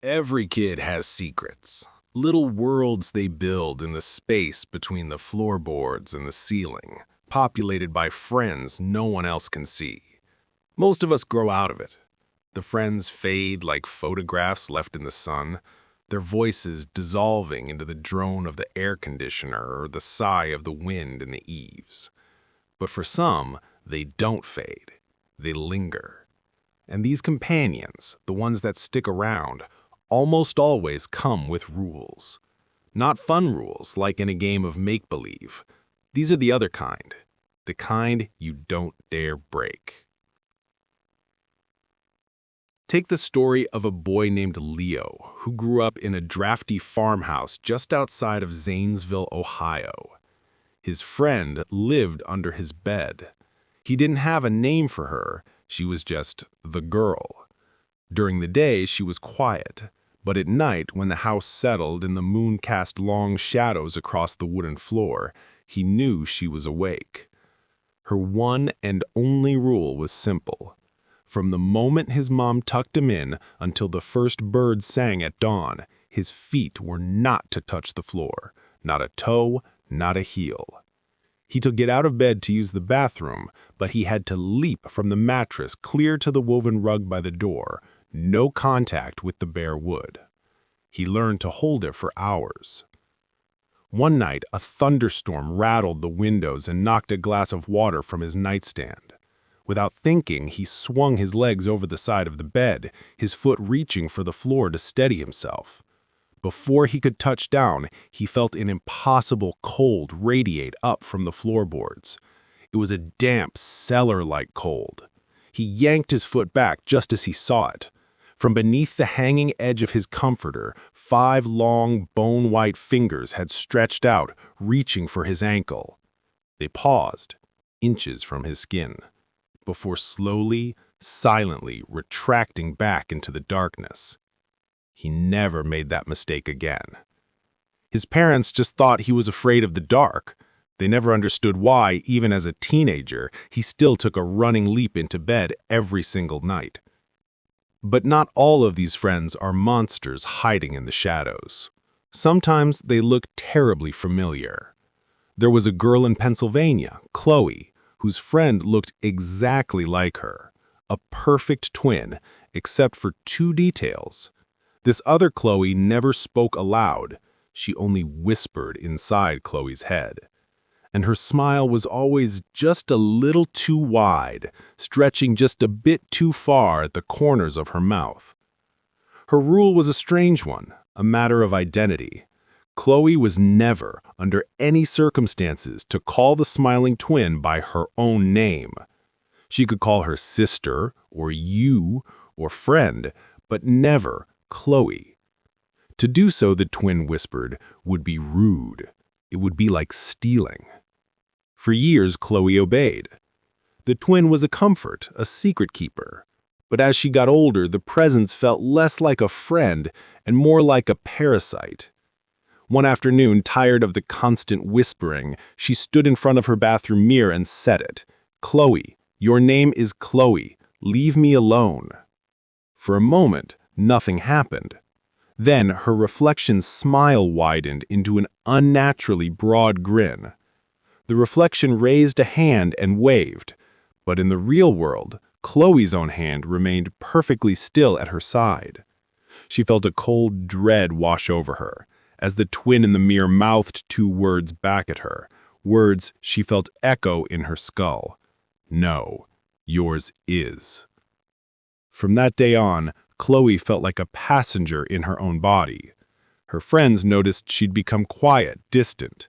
Every kid has secrets, little worlds they build in the space between the floorboards and the ceiling, populated by friends no one else can see. Most of us grow out of it. The friends fade like photographs left in the sun, their voices dissolving into the drone of the air conditioner or the sigh of the wind in the eaves. But for some, they don't fade. They linger. And these companions, the ones that stick around, almost always come with rules. Not fun rules like in a game of make-believe. These are the other kind. The kind you don't dare break. Take the story of a boy named Leo, who grew up in a drafty farmhouse just outside of Zanesville, Ohio. His friend lived under his bed. He didn't have a name for her. She was just the girl. During the day, she was quiet, but at night, when the house settled and the moon cast long shadows across the wooden floor, he knew she was awake. Her one and only rule was simple. From the moment his mom tucked him in until the first bird sang at dawn, his feet were not to touch the floor, not a toe, not a heel. He could get out of bed to use the bathroom, but he had to leap from the mattress clear to the woven rug by the door, no contact with the bare wood. He learned to hold it for hours. One night, a thunderstorm rattled the windows and knocked a glass of water from his nightstand. Without thinking, he swung his legs over the side of the bed, his foot reaching for the floor to steady himself. Before he could touch down, he felt an impossible cold radiate up from the floorboards. It was a damp, cellar-like cold. He yanked his foot back just as he saw it. From beneath the hanging edge of his comforter, 5 long, bone-white fingers had stretched out, reaching for his ankle. They paused, inches from his skin, before slowly, silently retracting back into the darkness. He never made that mistake again. His parents just thought he was afraid of the dark. They never understood why, even as a teenager, he still took a running leap into bed every single night. But not all of these friends are monsters hiding in the shadows. Sometimes they look terribly familiar. There was a girl in Pennsylvania, Chloe, whose friend looked exactly like her, a perfect twin, except for 2 details. This other Chloe never spoke aloud. She only whispered inside Chloe's head. And her smile was always just a little too wide, stretching just a bit too far at the corners of her mouth. Her rule was a strange one, a matter of identity. Chloe was never, under any circumstances, to call the smiling twin by her own name. She could call her sister, or you, or friend, but never Chloe. To do so, the twin whispered, would be rude. It would be like stealing. For years, Chloe obeyed. The twin was a comfort, a secret keeper. But as she got older, the presence felt less like a friend and more like a parasite. One afternoon, tired of the constant whispering, she stood in front of her bathroom mirror and said it. "Chloe, your name is Chloe. Leave me alone." For a moment, nothing happened. Then her reflection's smile widened into an unnaturally broad grin. The reflection raised a hand and waved, but in the real world, Chloe's own hand remained perfectly still at her side. She felt a cold dread wash over her, as the twin in the mirror mouthed 2 words back at her, words she felt echo in her skull. "No, yours is." From that day on, Chloe felt like a passenger in her own body. Her friends noticed she'd become quiet, distant,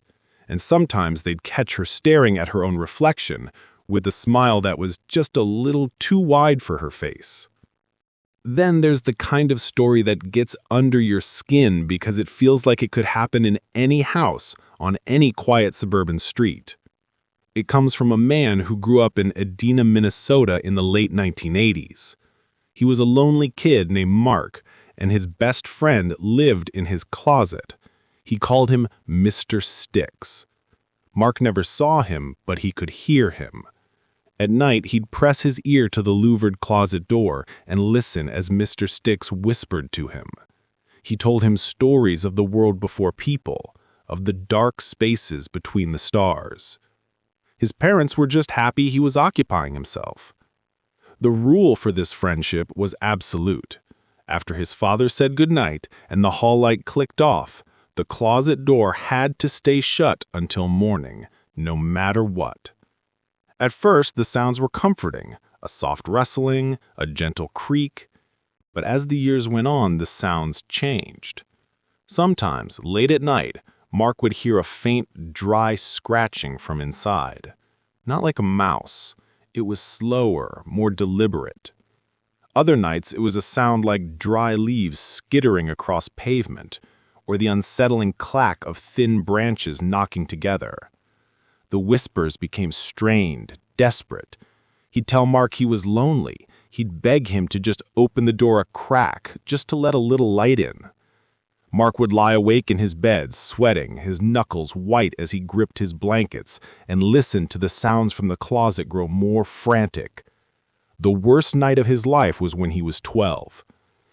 and sometimes they'd catch her staring at her own reflection with a smile that was just a little too wide for her face. Then there's the kind of story that gets under your skin because it feels like it could happen in any house on any quiet suburban street. It comes from a man who grew up in Edina, Minnesota in the late 1980s. He was a lonely kid named Mark, and his best friend lived in his closet. He called him Mr. Sticks. Mark never saw him, but he could hear him. At night, he'd press his ear to the louvered closet door and listen as Mr. Sticks whispered to him. He told him stories of the world before people, of the dark spaces between the stars. His parents were just happy he was occupying himself. The rule for this friendship was absolute. After his father said goodnight and the hall light clicked off, the closet door had to stay shut until morning, no matter what. At first, the sounds were comforting, a soft rustling, a gentle creak. But as the years went on, the sounds changed. Sometimes, late at night, Mark would hear a faint, dry scratching from inside. Not like a mouse. It was slower, more deliberate. Other nights, it was a sound like dry leaves skittering across pavement, or the unsettling clack of thin branches knocking together. The whispers became strained, desperate. He'd tell Mark he was lonely. He'd beg him to just open the door a crack, just to let a little light in. Mark would lie awake in his bed, sweating, his knuckles white as he gripped his blankets, and listened to the sounds from the closet grow more frantic. The worst night of his life was when he was 12.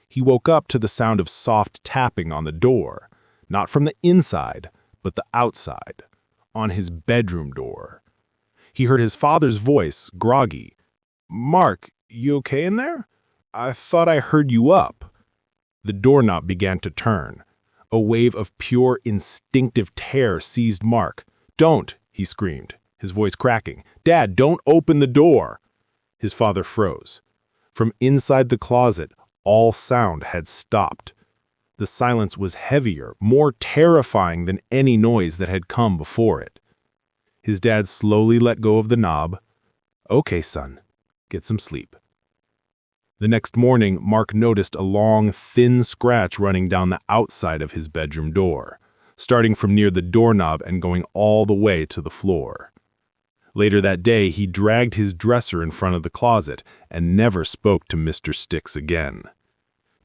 He woke up to the sound of soft tapping on the door, not from the inside, but the outside, on his bedroom door. He heard his father's voice, groggy. "Mark, you okay in there? I thought I heard you up." The doorknob began to turn. A wave of pure instinctive terror seized Mark. "Don't!" he screamed, his voice cracking. "Dad, don't open the door!" His father froze. From inside the closet, all sound had stopped. The silence was heavier, more terrifying than any noise that had come before it. His dad slowly let go of the knob. "Okay, son, get some sleep." The next morning, Mark noticed a long, thin scratch running down the outside of his bedroom door, starting from near the doorknob and going all the way to the floor. Later that day, he dragged his dresser in front of the closet and never spoke to Mr. Sticks again.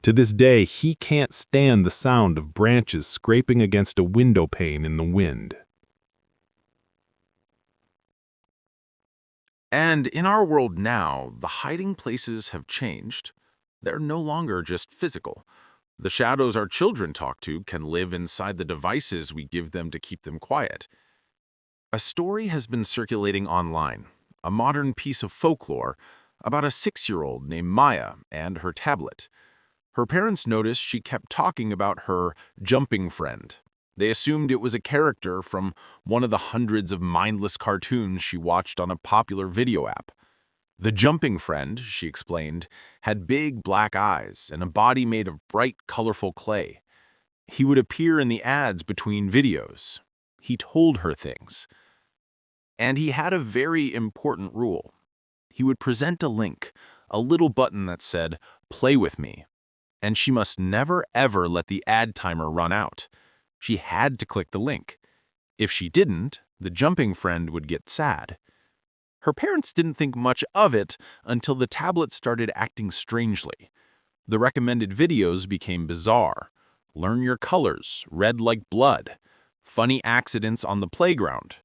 To this day, he can't stand the sound of branches scraping against a window pane in the wind. And in our world now, the hiding places have changed. They're no longer just physical. The shadows our children talk to can live inside the devices we give them to keep them quiet. A story has been circulating online, a modern piece of folklore about a 6-year-old named Maya and her tablet. Her parents noticed she kept talking about her jumping friend. They assumed it was a character from one of the hundreds of mindless cartoons she watched on a popular video app. The jumping friend, she explained, had big black eyes and a body made of bright, colorful clay. He would appear in the ads between videos. He told her things. And he had a very important rule. He would present a link, a little button that said, "Play with me." And she must never ever let the ad timer run out. She had to click the link. If she didn't, the jumping friend would get sad. Her parents didn't think much of it until the tablet started acting strangely. The recommended videos became bizarre. Learn your colors, red like blood. Funny accidents on the playground.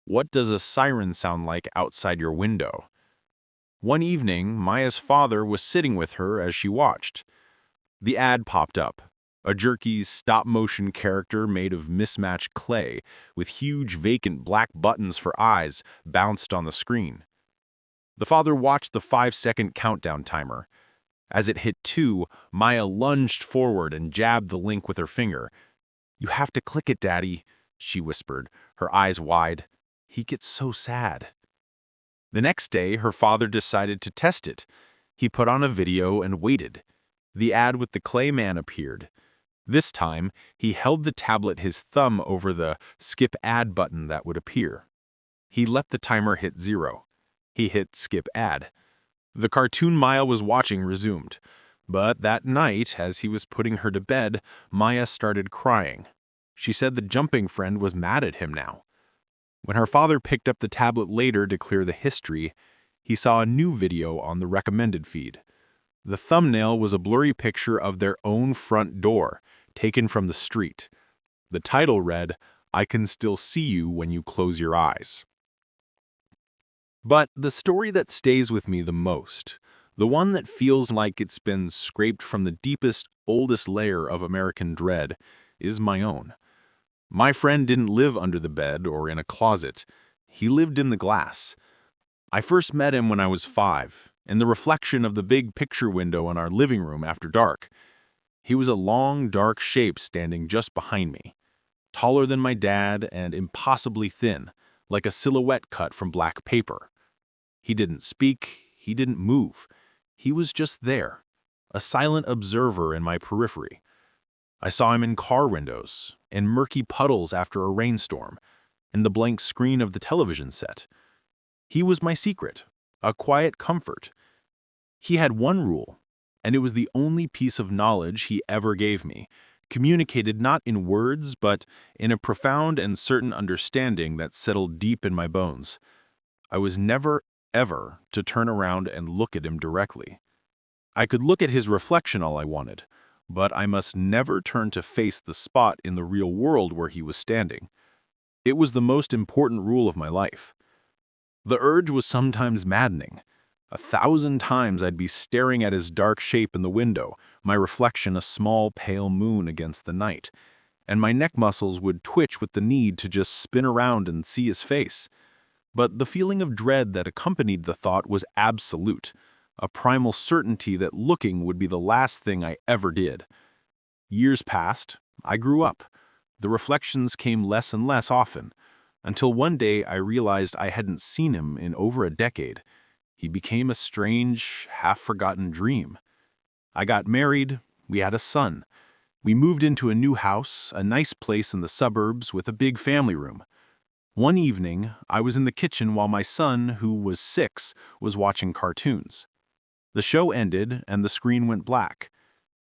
What does a siren sound like outside your window? One evening, Maya's father was sitting with her as she watched. The ad popped up. A jerky, stop-motion character made of mismatched clay, with huge vacant black buttons for eyes, bounced on the screen. The father watched the 5-second countdown timer. As it hit 2, Maya lunged forward and jabbed the link with her finger. "You have to click it, Daddy," she whispered, her eyes wide. "He gets so sad." The next day, her father decided to test it. He put on a video and waited. The ad with the clay man appeared. This time, he held the tablet his thumb over the skip ad button that would appear. He let the timer hit 0. He hit skip ad. The cartoon Maya was watching resumed. But that night, as he was putting her to bed, Maya started crying. She said the jumping friend was mad at him now. When her father picked up the tablet later to clear the history, he saw a new video on the recommended feed. The thumbnail was a blurry picture of their own front door, taken from the street. The title read, "I can still see you when you close your eyes." But the story that stays with me the most, the one that feels like it's been scraped from the deepest, oldest layer of American dread is my own. My friend didn't live under the bed or in a closet. He lived in the glass. I first met him when I was 5, in the reflection of the big picture window in our living room after dark. He was a long, dark shape standing just behind me, taller than my dad and impossibly thin, like a silhouette cut from black paper. He didn't speak, he didn't move. He was just there, a silent observer in my periphery. I saw him in car windows, in murky puddles after a rainstorm, in the blank screen of the television set. He was my secret, a quiet comfort. He had one rule, and it was the only piece of knowledge he ever gave me, communicated not in words, but in a profound and certain understanding that settled deep in my bones. I was never, ever to turn around and look at him directly. I could look at his reflection all I wanted, but I must never turn to face the spot in the real world where he was standing. It was the most important rule of my life. The urge was sometimes maddening. 1,000 times I'd be staring at his dark shape in the window, my reflection a small pale moon against the night, and my neck muscles would twitch with the need to just spin around and see his face. But the feeling of dread that accompanied the thought was absolute, a primal certainty that looking would be the last thing I ever did. Years passed, I grew up. The reflections came less and less often, until one day I realized I hadn't seen him in over a decade. He became a strange, half-forgotten dream. I got married, we had a son. We moved into a new house, a nice place in the suburbs with a big family room. One evening, I was in the kitchen while my son, who was 6, was watching cartoons. The show ended and the screen went black.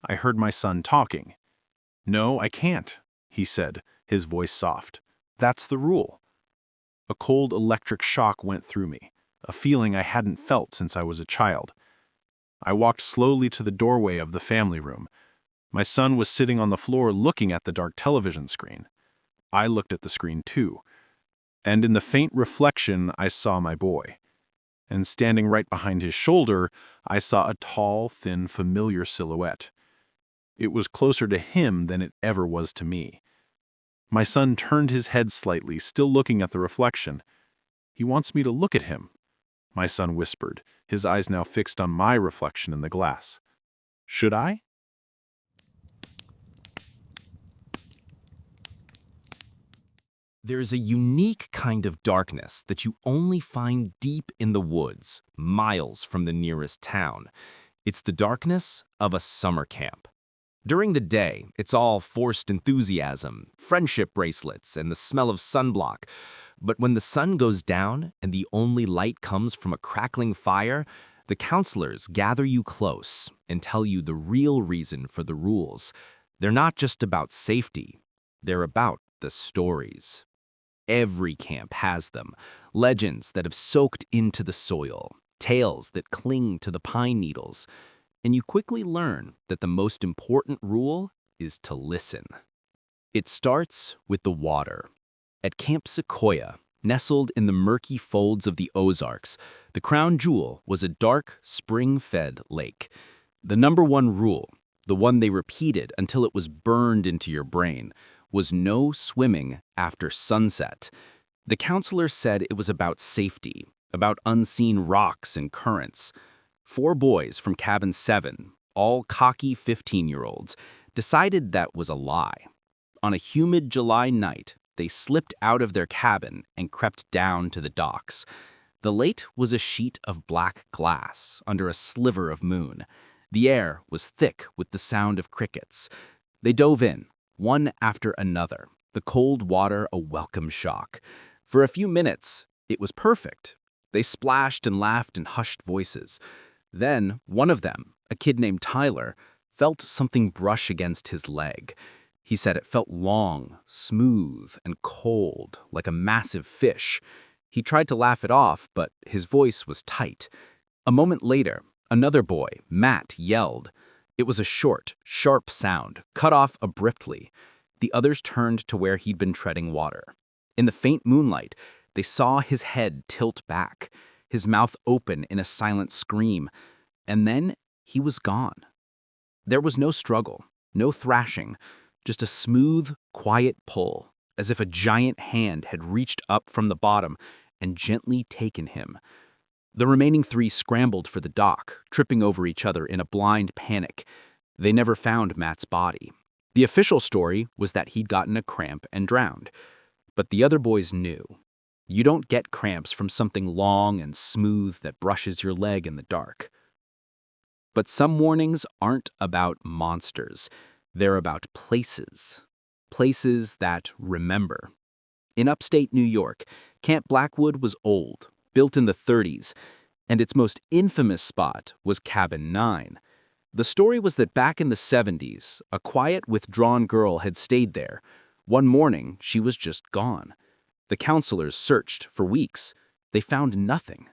I heard my son talking. "No, I can't," he said, his voice soft. "That's the rule." A cold electric shock went through me, a feeling I hadn't felt since I was a child. I walked slowly to the doorway of the family room. My son was sitting on the floor looking at the dark television screen. I looked at the screen too, and in the faint reflection I saw my boy. And standing right behind his shoulder, I saw a tall, thin, familiar silhouette. It was closer to him than it ever was to me. My son turned his head slightly, still looking at the reflection. "He wants me to look at him," my son whispered, his eyes now fixed on my reflection in the glass. "Should I?" There's a unique kind of darkness that you only find deep in the woods, miles from the nearest town. It's the darkness of a summer camp. During the day, it's all forced enthusiasm, friendship bracelets, and the smell of sunblock. But when the sun goes down and the only light comes from a crackling fire, the counselors gather you close and tell you the real reason for the rules. They're not just about safety, they're about the stories. Every camp has them, legends that have soaked into the soil, tales that cling to the pine needles, and you quickly learn that the most important rule is to listen. It starts with the water. At Camp Sequoia, nestled in the murky folds of the Ozarks, the crown jewel was a dark, spring-fed lake. The #1 rule, the one they repeated until it was burned into your brain, was no swimming after sunset. The counselor said it was about safety, about unseen rocks and currents. 4 boys from Cabin 7, all cocky 15-year-olds, decided that was a lie. On a humid July night, they slipped out of their cabin and crept down to the docks. The lake was a sheet of black glass under a sliver of moon. The air was thick with the sound of crickets. They dove in, one after another, the cold water a welcome shock. For a few minutes, it was perfect. They splashed and laughed in hushed voices. Then, one of them, a kid named Tyler, felt something brush against his leg. He said it felt long, smooth, and cold, like a massive fish. He tried to laugh it off, but his voice was tight. A moment later, another boy, Matt, yelled. It was a short, sharp sound, cut off abruptly. The others turned to where he'd been treading water. In the faint moonlight, they saw his head tilt back, his mouth open in a silent scream, and then he was gone. There was no struggle, no thrashing, just a smooth, quiet pull, as if a giant hand had reached up from the bottom and gently taken him. The remaining 3 scrambled for the dock, tripping over each other in a blind panic. They never found Matt's body. The official story was that he'd gotten a cramp and drowned. But the other boys knew. You don't get cramps from something long and smooth that brushes your leg in the dark. But some warnings aren't about monsters. They're about places. Places that remember. In upstate New York, Camp Blackwood was old, built in the 30s, and its most infamous spot was Cabin 9. The story was that back in the 70s, a quiet, withdrawn girl had stayed there. One morning, she was just gone. The counselors searched for weeks. They found nothing.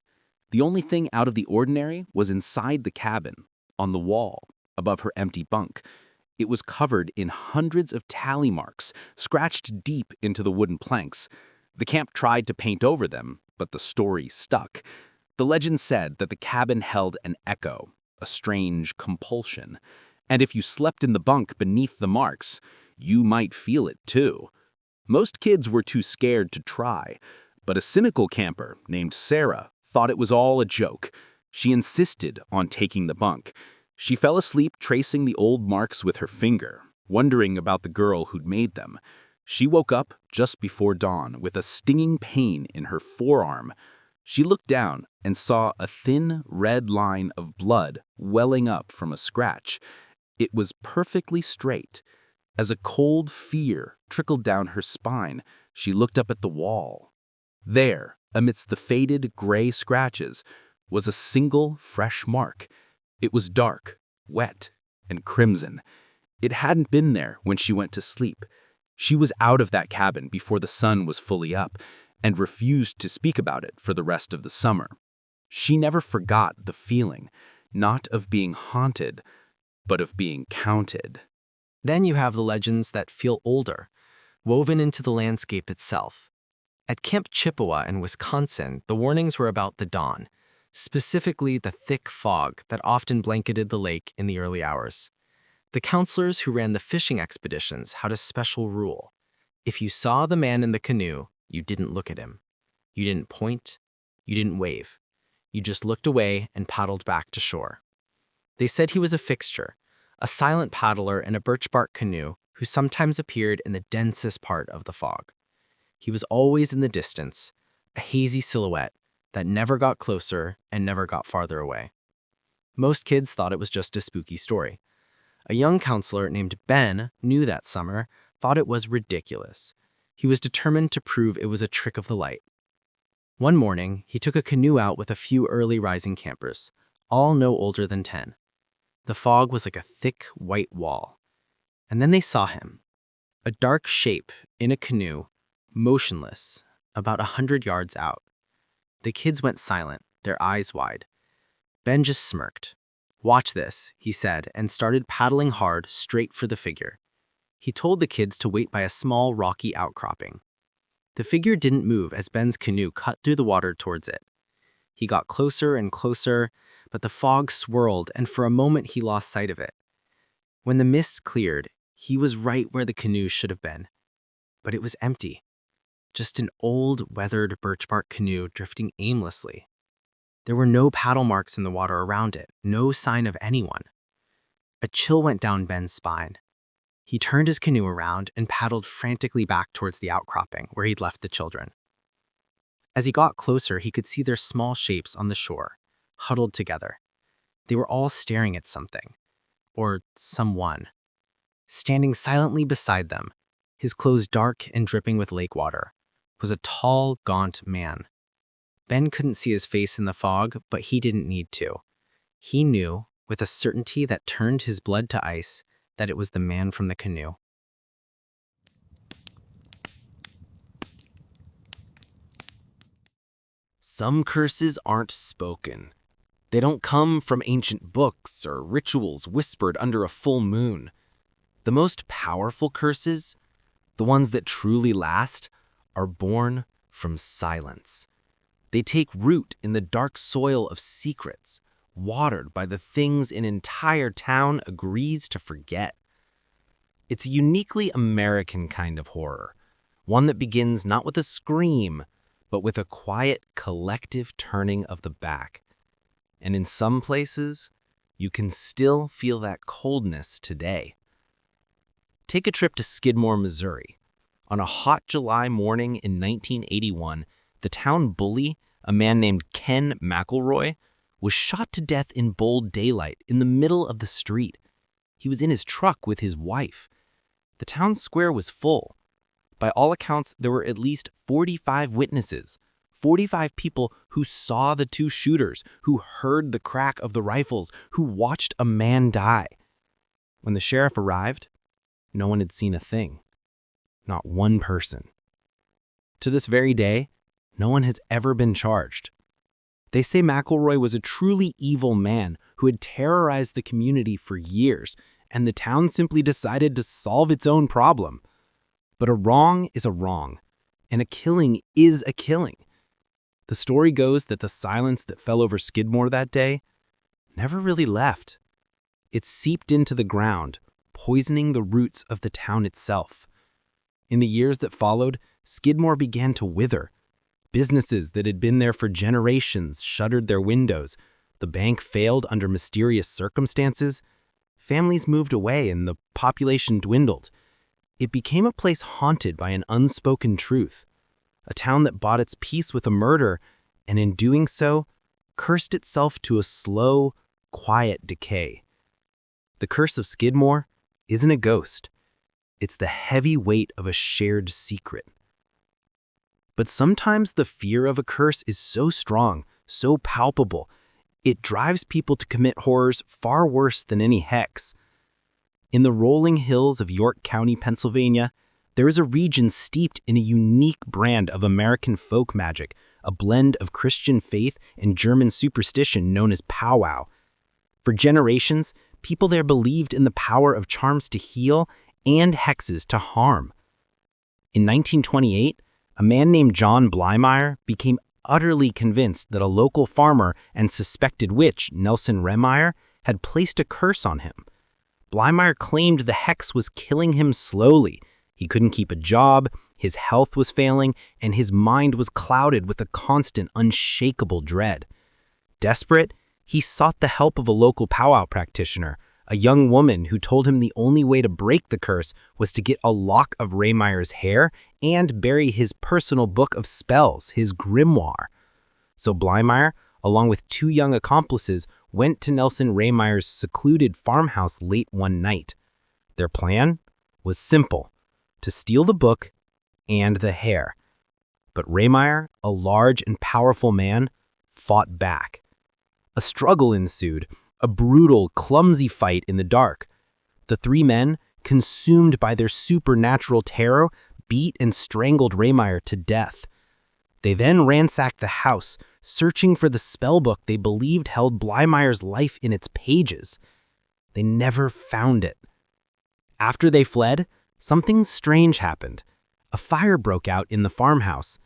The only thing out of the ordinary was inside the cabin, on the wall, above her empty bunk. It was covered in hundreds of tally marks, scratched deep into the wooden planks. The camp tried to paint over them, but the story stuck. The legend said that the cabin held an echo, a strange compulsion. And if you slept in the bunk beneath the marks, you might feel it too. Most kids were too scared to try, but a cynical camper named Sarah thought it was all a joke. She insisted on taking the bunk. She fell asleep tracing the old marks with her finger, wondering about the girl who'd made them. She woke up just before dawn with a stinging pain in her forearm. She looked down and saw a thin red line of blood welling up from a scratch. It was perfectly straight. As a cold fear trickled down her spine, she looked up at the wall. There, amidst the faded gray scratches, was a single fresh mark. It was dark, wet, and crimson. It hadn't been there when she went to sleep. She was out of that cabin before the sun was fully up, and refused to speak about it for the rest of the summer. She never forgot the feeling, not of being haunted, but of being counted. Then you have the legends that feel older, woven into the landscape itself. At Camp Chippewa in Wisconsin, the warnings were about the dawn, specifically the thick fog that often blanketed the lake in the early hours. The counselors who ran the fishing expeditions had a special rule. If you saw the man in the canoe, you didn't look at him. You didn't point. You didn't wave. You just looked away and paddled back to shore. They said he was a fixture, a silent paddler in a birch bark canoe who sometimes appeared in the densest part of the fog. He was always in the distance, a hazy silhouette that never got closer and never got farther away. Most kids thought it was just a spooky story. A young counselor named Ben knew that summer, thought it was ridiculous. He was determined to prove it was a trick of the light. One morning, he took a canoe out with a few early rising campers, all no older than 10. The fog was like a thick, white wall. And then they saw him, a dark shape in a canoe, motionless, about 100 yards out. The kids went silent, their eyes wide. Ben just smirked. "Watch this," he said, and started paddling hard straight for the figure. He told the kids to wait by a small rocky outcropping. The figure didn't move as Ben's canoe cut through the water towards it. He got closer and closer, but the fog swirled, and for a moment he lost sight of it. When the mist cleared, he was right where the canoe should have been. But it was empty. Just an old, weathered birch bark canoe drifting aimlessly. There were no paddle marks in the water around it, no sign of anyone. A chill went down Ben's spine. He turned his canoe around and paddled frantically back towards the outcropping where he'd left the children. As he got closer, he could see their small shapes on the shore, huddled together. They were all staring at something, or someone. Standing silently beside them, his clothes dark and dripping with lake water, was a tall, gaunt man. Ben couldn't see his face in the fog, but he didn't need to. He knew, with a certainty that turned his blood to ice, that it was the man from the canoe. Some curses aren't spoken. They don't come from ancient books or rituals whispered under a full moon. The most powerful curses, the ones that truly last, are born from silence. They take root in the dark soil of secrets, watered by the things an entire town agrees to forget. It's a uniquely American kind of horror, one that begins not with a scream, but with a quiet, collective turning of the back. And in some places, you can still feel that coldness today. Take a trip to Skidmore, Missouri. On a hot July morning in 1981, the town bully, a man named Ken McElroy, was shot to death in bold daylight in the middle of the street. He was in his truck with his wife. The town square was full. By all accounts, there were at least 45 witnesses, 45 people who saw the two shooters, who heard the crack of the rifles, who watched a man die. When the sheriff arrived, no one had seen a thing. Not one person. To this very day, no one has ever been charged. They say McElroy was a truly evil man who had terrorized the community for years, and the town simply decided to solve its own problem. But a wrong is a wrong, and a killing is a killing. The story goes that the silence that fell over Skidmore that day never really left. It seeped into the ground, poisoning the roots of the town itself. In the years that followed, Skidmore began to wither. Businesses that had been there for generations shuttered their windows. The bank failed under mysterious circumstances. Families moved away and the population dwindled. It became a place haunted by an unspoken truth, a town that bought its peace with a murder, and in doing so, cursed itself to a slow, quiet decay. The curse of Skidmore isn't a ghost. It's the heavy weight of a shared secret. But sometimes the fear of a curse is so strong, so palpable, it drives people to commit horrors far worse than any hex. In the rolling hills of York County, Pennsylvania, there is a region steeped in a unique brand of American folk magic, a blend of Christian faith and German superstition known as powwow. For generations, people there believed in the power of charms to heal and hexes to harm. In 1928, a man named John Blymeyer became utterly convinced that a local farmer and suspected witch, Nelson Remeyer, had placed a curse on him. Blymeyer claimed the hex was killing him slowly. He couldn't keep a job, his health was failing, and his mind was clouded with a constant, unshakable dread. Desperate, he sought the help of a local powwow practitioner, a young woman who told him the only way to break the curse was to get a lock of Remeyer's hair and bury his personal book of spells, his grimoire. So Blymeyer, along with two young accomplices, went to Nelson Remeyer's secluded farmhouse late one night. Their plan was simple, to steal the book and the hair. But Remeyer, a large and powerful man, fought back. A struggle ensued, a brutal, clumsy fight in the dark. The three men, consumed by their supernatural terror, beat and strangled Remeyer to death. They then ransacked the house, searching for the spellbook they believed held Blymeyer's life in its pages. They never found it. After they fled, something strange happened. A fire broke out in the farmhouse.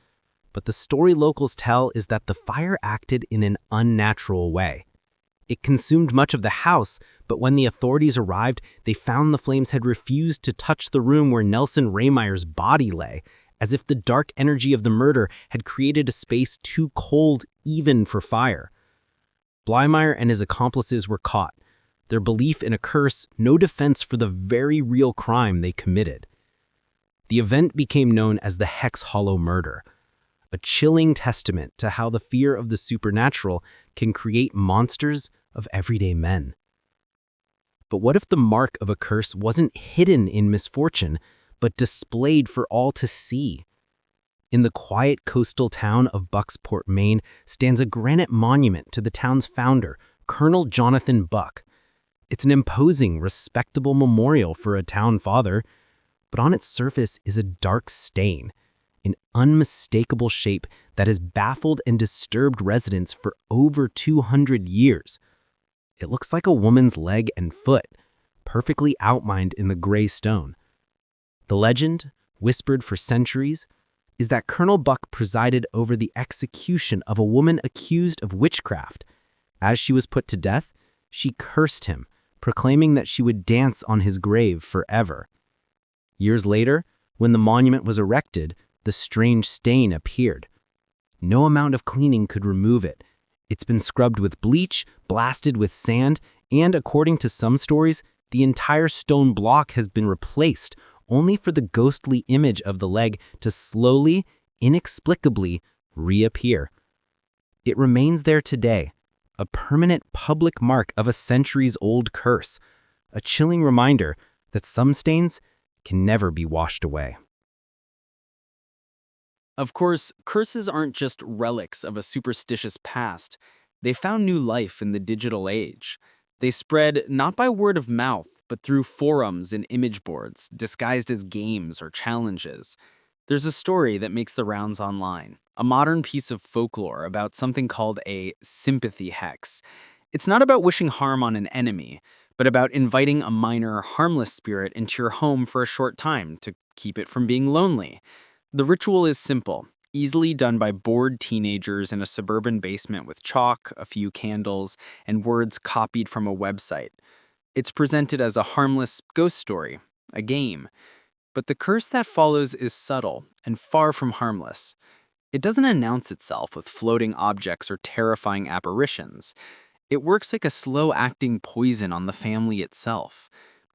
But the story locals tell is that the fire acted in an unnatural way. It consumed much of the house, but when the authorities arrived, they found the flames had refused to touch the room where Nelson Remeyer's body lay, as if the dark energy of the murder had created a space too cold even for fire. Blymeyer and his accomplices were caught, their belief in a curse no defense for the very real crime they committed. The event became known as the Hex Hollow Murder, a chilling testament to how the fear of the supernatural can create monsters of everyday men. But what if the mark of a curse wasn't hidden in misfortune, but displayed for all to see? In the quiet coastal town of Bucksport, Maine, stands a granite monument to the town's founder, Colonel Jonathan Buck. It's an imposing, respectable memorial for a town father, but on its surface is a dark stain, an unmistakable shape that has baffled and disturbed residents for over 200 years. It looks like a woman's leg and foot, perfectly outlined in the gray stone. The legend, whispered for centuries, is that Colonel Buck presided over the execution of a woman accused of witchcraft. As she was put to death, she cursed him, proclaiming that she would dance on his grave forever. Years later, when the monument was erected, the strange stain appeared. No amount of cleaning could remove it. It's been scrubbed with bleach, blasted with sand, and according to some stories, the entire stone block has been replaced, only for the ghostly image of the leg to slowly, inexplicably reappear. It remains there today, a permanent public mark of a centuries-old curse, a chilling reminder that some stains can never be washed away. Of course, curses aren't just relics of a superstitious past. They found new life in the digital age. They spread not by word of mouth, but through forums and image boards, disguised as games or challenges. There's a story that makes the rounds online, a modern piece of folklore about something called a sympathy hex. It's not about wishing harm on an enemy, but about inviting a minor, harmless spirit into your home for a short time to keep it from being lonely. The ritual is simple, easily done by bored teenagers in a suburban basement with chalk, a few candles, and words copied from a website. It's presented as a harmless ghost story, a game. But the curse that follows is subtle and far from harmless. It doesn't announce itself with floating objects or terrifying apparitions. It works like a slow-acting poison on the family itself.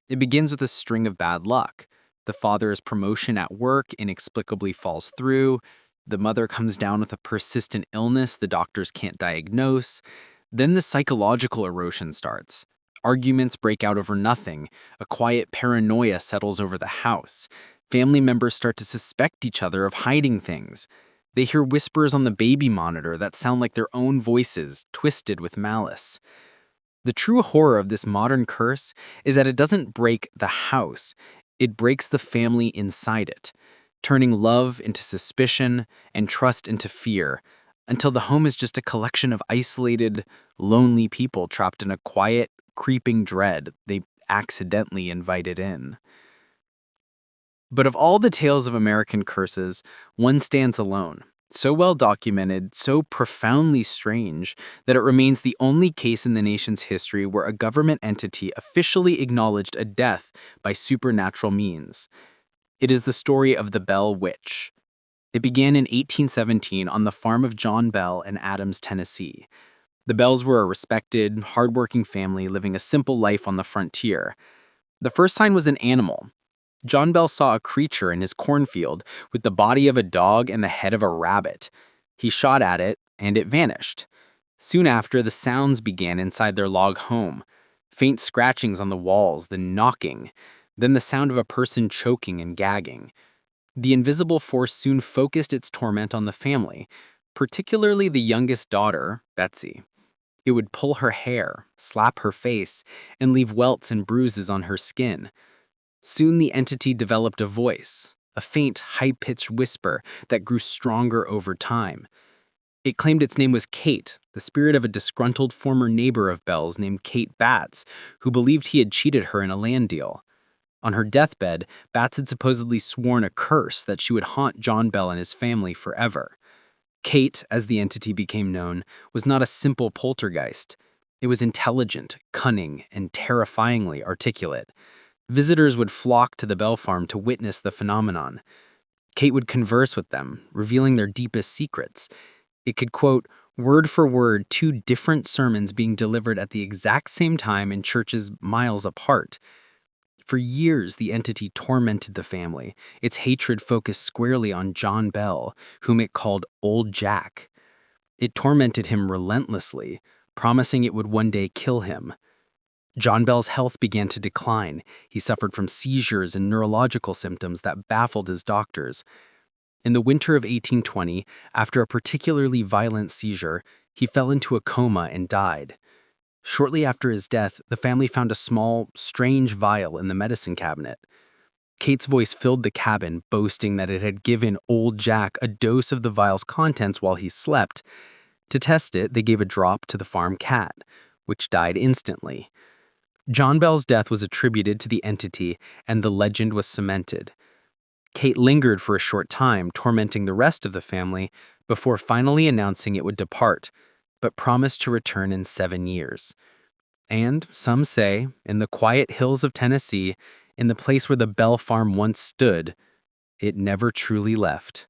It begins with a string of bad luck. The father's promotion at work inexplicably falls through. The mother comes down with a persistent illness the doctors can't diagnose. Then the psychological erosion starts. Arguments break out over nothing. A quiet paranoia settles over the house. Family members start to suspect each other of hiding things. They hear whispers on the baby monitor that sound like their own voices, twisted with malice. The true horror of this modern curse is that it doesn't break the house. It breaks the family inside it, turning love into suspicion and trust into fear, until the home is just a collection of isolated, lonely people trapped in a quiet, creeping dread they accidentally invited in. But of all the tales of American curses, one stands alone, so well documented, so profoundly strange, that it remains the only case in the nation's history where a government entity officially acknowledged a death by supernatural means. It is the story of the Bell Witch. It began in 1817 on the farm of John Bell in Adams, Tennessee. The Bells were a respected, hardworking family living a simple life on the frontier. The first sign was an animal. John Bell saw a creature in his cornfield with the body of a dog and the head of a rabbit. He shot at it, and it vanished. Soon after, the sounds began inside their log home. Faint scratchings on the walls, then knocking, then the sound of a person choking and gagging. The invisible force soon focused its torment on the family, particularly the youngest daughter, Betsy. It would pull her hair, slap her face, and leave welts and bruises on her skin. Soon the entity developed a voice, a faint, high-pitched whisper that grew stronger over time. It claimed its name was Kate, the spirit of a disgruntled former neighbor of Bell's named Kate Batts, who believed he had cheated her in a land deal. On her deathbed, Batts had supposedly sworn a curse that she would haunt John Bell and his family forever. Kate, as the entity became known, was not a simple poltergeist. It was intelligent, cunning, and terrifyingly articulate. Visitors would flock to the Bell farm to witness the phenomenon. Kate would converse with them, revealing their deepest secrets. It could quote, word for word, 2 different sermons being delivered at the exact same time in churches miles apart. For years, the entity tormented the family, its hatred focused squarely on John Bell, whom it called Old Jack. It tormented him relentlessly, promising it would one day kill him. John Bell's health began to decline. He suffered from seizures and neurological symptoms that baffled his doctors. In the winter of 1820, after a particularly violent seizure, he fell into a coma and died. Shortly after his death, the family found a small, strange vial in the medicine cabinet. Kate's voice filled the cabin, boasting that it had given Old Jack a dose of the vial's contents while he slept. To test it, they gave a drop to the farm cat, which died instantly. John Bell's death was attributed to the entity, and the legend was cemented. Kate lingered for a short time, tormenting the rest of the family, before finally announcing it would depart. but promised to return in 7 years. And, some say, in the quiet hills of Tennessee, in the place where the Bell Farm once stood, it never truly left.